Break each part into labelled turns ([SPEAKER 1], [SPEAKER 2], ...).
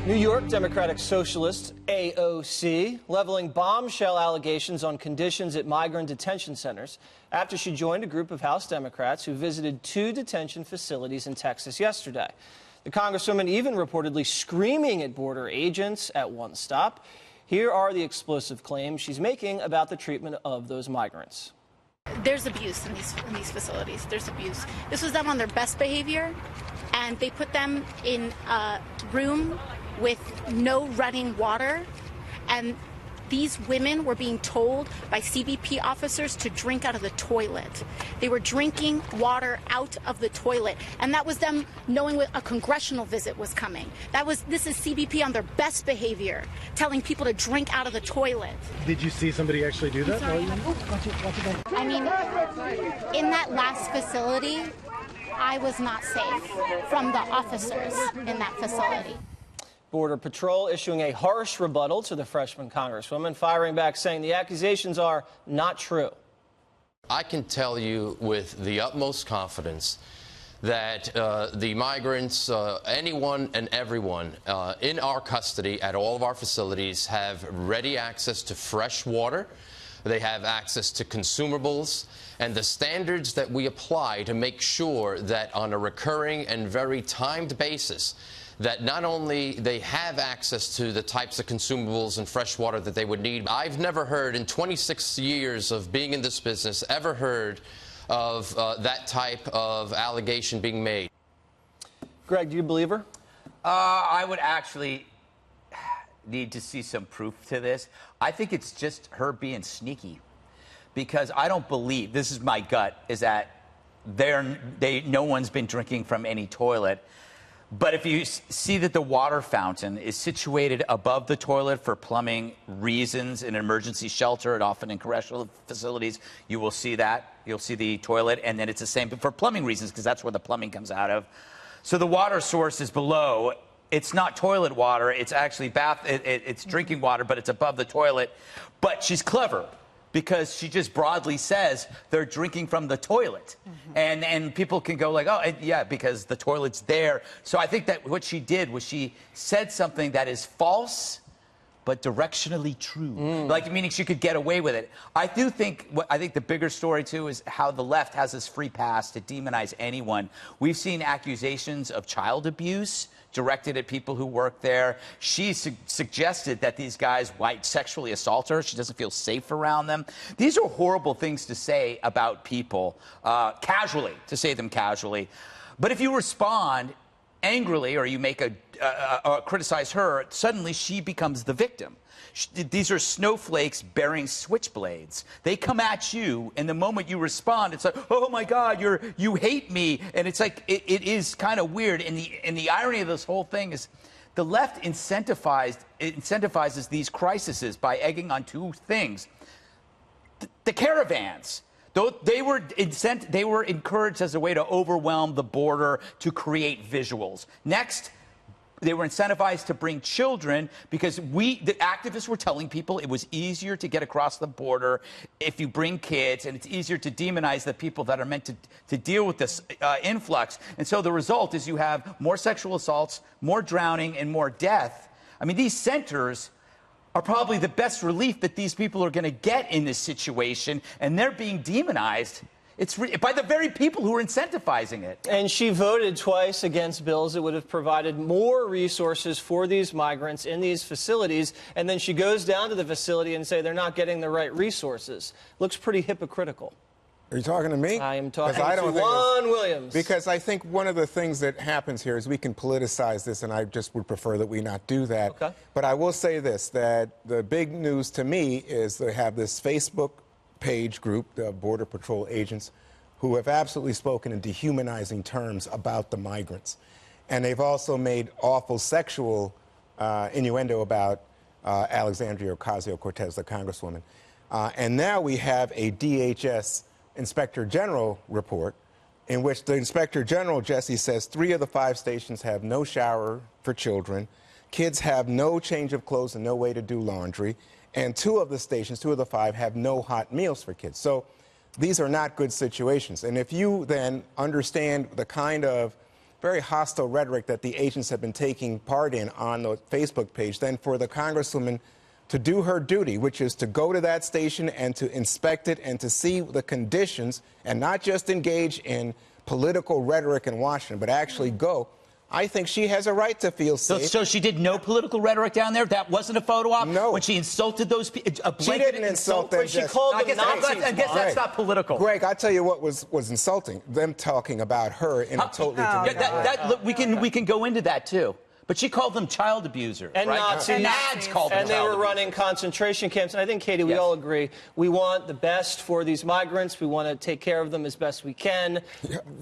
[SPEAKER 1] New York Democratic Socialist AOC leveling bombshell allegations on conditions at migrant detention centers after she joined a group of House Democrats who visited 2 detention facilities in Texas yesterday. The Congresswoman even reportedly screaming at border agents at one stop. Here are the explosive claims she's making about the treatment of those migrants.
[SPEAKER 2] There's abuse in these facilities. There's abuse. This was them on their best behavior, and they put them in a room with no running water, and these women were being told by CBP officers to drink out of the toilet. They were drinking water out of the toilet, and that was them knowing a congressional visit was coming. This is CBP on their best behavior, telling people to drink out of the toilet.
[SPEAKER 3] Did you see somebody actually do that?
[SPEAKER 2] I mean, in that last facility, I was not safe from the officers in that facility.
[SPEAKER 1] Border Patrol issuing a harsh rebuttal to the freshman Congresswoman, firing back saying the accusations are not true.
[SPEAKER 4] I can tell you with the utmost confidence that the migrants, anyone and everyone in our custody at all of our facilities have ready access to fresh water. They have access to consumables, and the standards that we apply to make sure that on a recurring and very timed basis that not only they have access to the types of consumables and fresh water that they would need. I've never heard in 26 years of being in this business ever heard of that type of allegation being made.
[SPEAKER 1] Greg, do you believe her?
[SPEAKER 5] I would actually need to see some proof to this. I think it's just her being sneaky, because I don't believe, this is my gut, is that no one's been drinking from any toilet. But if you see that the water fountain is situated above the toilet for plumbing reasons in an emergency shelter, and often in correctional facilities, you will see that. You'll see the toilet, and then it's the same for plumbing reasons, because that's where the plumbing comes out of. So the water source is below. It's not toilet water. It's actually it's drinking water, but it's above the toilet. But she's clever, because she just broadly says they're drinking from the toilet. And people can go like, oh, yeah, because the toilet's there. So I think that what she did was she said something that is false, but directionally true. Like, meaning she could get away with it. I think the bigger story, too, is how the left has this free pass to demonize anyone. We've seen accusations of child abuse directed at people who work there. She suggested that these guys might sexually assault her. She doesn't feel safe around them. These are horrible things to say about people, casually, to say them casually. But if you respond angrily, or you make criticize her, suddenly she becomes the victim. These are snowflakes bearing switchblades. They come at you, and the moment you respond, it's like, oh my God, you hate me. And it's like, it is kind of weird. And the irony of this whole thing is the left incentivizes these crises by egging on 2 things. The caravans. They were encouraged as a way to overwhelm the border to create visuals. Next, they were incentivized to bring children, because the activists were telling people it was easier to get across the border if you bring kids, and it's easier to demonize the people that are meant to deal with this influx. And so the result is you have more sexual assaults, more drowning, and more death. I mean, these centers are probably the best relief that these people are going to get in this situation, and they're being demonized. It's by the very people who are incentivizing it.
[SPEAKER 1] And she voted twice against bills that would have provided more resources for these migrants in these facilities, and then she goes down to the facility and say they're not getting the right resources. Looks pretty hypocritical.
[SPEAKER 6] Are you talking to me?
[SPEAKER 1] I am talking to Juan Williams.
[SPEAKER 6] Because I think one of the things that happens here is we can politicize this, and I just would prefer that we not do that.
[SPEAKER 1] Okay.
[SPEAKER 6] But I will say this, that the big news to me is they have this Facebook page group, the Border Patrol agents, who have absolutely spoken in dehumanizing terms about the migrants. And they've also made awful sexual innuendo about Alexandria Ocasio-Cortez, the Congresswoman. And now we have a DHS Inspector General report in which the Inspector General, Jesse, says 3 of the 5 stations have no shower for children, kids have no change of clothes and no way to do laundry, and 2 of the stations, 2 of the 5, have no hot meals for kids. So these are not good situations. And if you then understand the kind of very hostile rhetoric that the agents have been taking part in on the Facebook page than for the Congresswoman to do her duty, which is to go to that station and to inspect it and to see the conditions and not just engage in political rhetoric in Washington, but actually go. I think she has a right to feel safe.
[SPEAKER 5] So she did no political rhetoric down there? That wasn't a photo op?
[SPEAKER 6] No.
[SPEAKER 5] When she insulted those people?
[SPEAKER 6] She didn't insult them.
[SPEAKER 1] She called them Nazis.
[SPEAKER 5] I guess that's not political.
[SPEAKER 6] Greg, I'll tell you what was insulting. Them talking about her in a totally different way.
[SPEAKER 5] We can go into that, too. But she called them child abusers.
[SPEAKER 1] And
[SPEAKER 5] right?
[SPEAKER 1] Nazis.
[SPEAKER 5] And ads called them
[SPEAKER 1] and they
[SPEAKER 5] child
[SPEAKER 1] were running
[SPEAKER 5] abusers.
[SPEAKER 1] concentration camps. And I think, Katie, we all agree. We want the best for these migrants. We want to take care of them as best we can.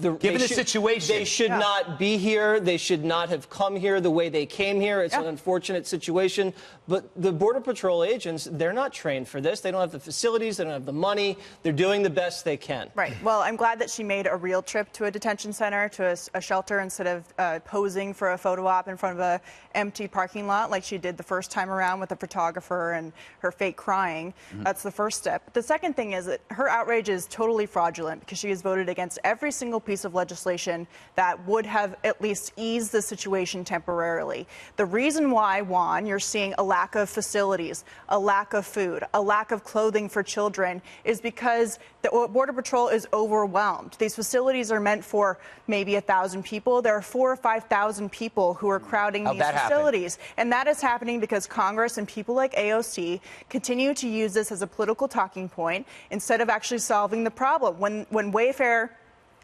[SPEAKER 5] Given the situation.
[SPEAKER 1] They should not be here. They should not have come here the way they came here. It's an unfortunate situation. But the Border Patrol agents, they're not trained for this. They don't have the facilities. They don't have the money. They're doing the best they can.
[SPEAKER 7] Right. Well, I'm glad that she made a real trip to a detention center, to a shelter, instead of posing for a photo op in front of a empty parking lot like she did the first time around with the photographer and her fake crying. That's the first step. The second thing is that her outrage is totally fraudulent because she has voted against every single piece of legislation that would have at least eased the situation temporarily. The reason why, Juan, you're seeing a lack of facilities, a lack of food, a lack of clothing for children is because the Border Patrol is overwhelmed. These facilities are meant for maybe 1,000 people. There are 4,000 or 5,000 people who are crowding these facilities. And that is happening because Congress and people like AOC continue to use this as a political talking point instead of actually solving the problem. When Wayfair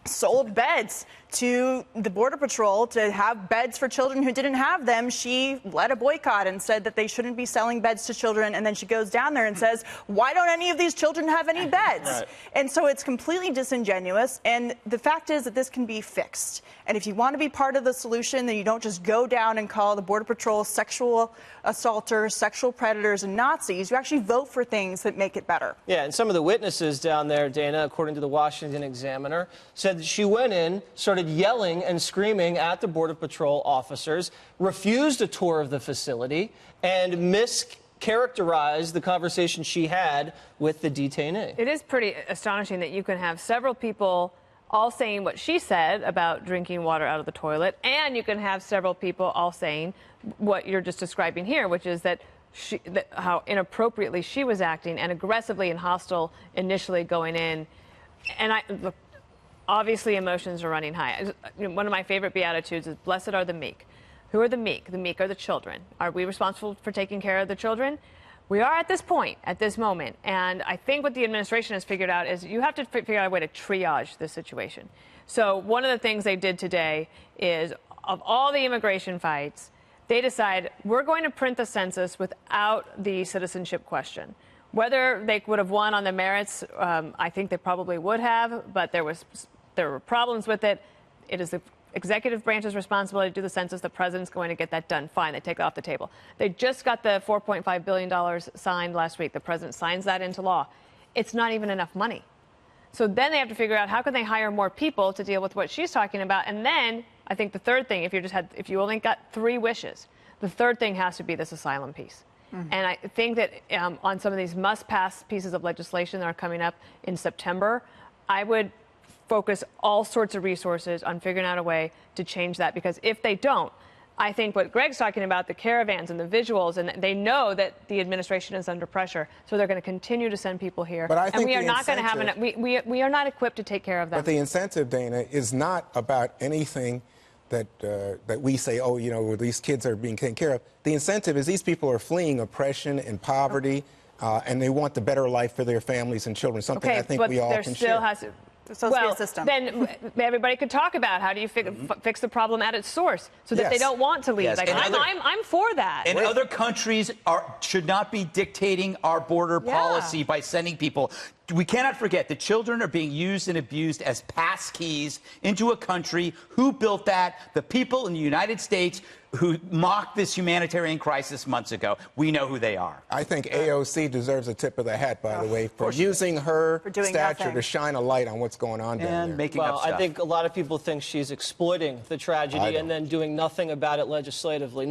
[SPEAKER 7] sold beds to the Border Patrol to have beds for children who didn't have them, she led a boycott and said that they shouldn't be selling beds to children. And then she goes down there and says, why don't any of these children have any beds?
[SPEAKER 1] Right.
[SPEAKER 7] And so it's completely disingenuous. And the fact is that this can be fixed. And if you want to be part of the solution, then you don't just go down and call the Border Patrol sexual assaulters, sexual predators, and Nazis. You actually vote for things that make it better.
[SPEAKER 1] Yeah, and some of the witnesses down there, Dana, according to the Washington Examiner, said that she went in, started yelling and screaming at the Border Patrol officers, refused a tour of the facility, and mischaracterized the conversation she had with the detainee.
[SPEAKER 8] It is pretty astonishing that you can have several people all saying what she said about drinking water out of the toilet, and you can have several people all saying what you're just describing here, which is that how inappropriately she was acting and aggressively and hostile initially going in. And look, obviously emotions are running high. One of my favorite Beatitudes is, blessed are the meek. Who are the meek? The meek are the children. Are we responsible for taking care of the children? We are at this point, at this moment. And I think what the administration has figured out is you have to figure out a way to triage this situation. So one of the things they did today is, of all the immigration fights, they decide we're going to print the census without the citizenship question. Whether they would have won on the merits, I think they probably would have, but there were problems with it. It is the executive branch's responsibility to do the census. The president's going to get that done. Fine, they take it off the table. They just got the $4.5 billion signed last week. The president signs that into law. It's not even enough money. So then they have to figure out how can they hire more people to deal with what she's talking about. And then I think the third thing, if you only got 3 wishes, the third thing has to be this asylum piece. And I think that on some of these must-pass pieces of legislation that are coming up in September, I would focus all sorts of resources on figuring out a way to change that. Because if they don't, I think what Greg's talking about, the caravans and the visuals, and they know that the administration is under pressure, so they're going to continue to send people here.
[SPEAKER 6] But I think
[SPEAKER 8] and we are not going to have enough. We are not equipped to take care of them.
[SPEAKER 6] But the incentive, Dana, is not about anything that we say, oh, you know, these kids are being taken care of. The incentive is these people are fleeing oppression and poverty, and they want the better life for their families and children, something I think we all can share.
[SPEAKER 7] Well, system.
[SPEAKER 8] Then everybody could talk about how do you fix the problem at its source so that they don't want to leave.
[SPEAKER 5] Yes.
[SPEAKER 8] Like, I'm for that.
[SPEAKER 5] And other countries should not be dictating our border policy by sending people. We cannot forget the children are being used and abused as pass keys into a country. Who built that? The people in the United States who mocked this humanitarian crisis months ago. We know who they are.
[SPEAKER 6] I think AOC deserves a tip of the hat, by the way, for using her stature to shine a light on what's going on down there.
[SPEAKER 5] Making up stuff.
[SPEAKER 1] I think a lot of people think she's exploiting the tragedy and then doing nothing about it legislatively.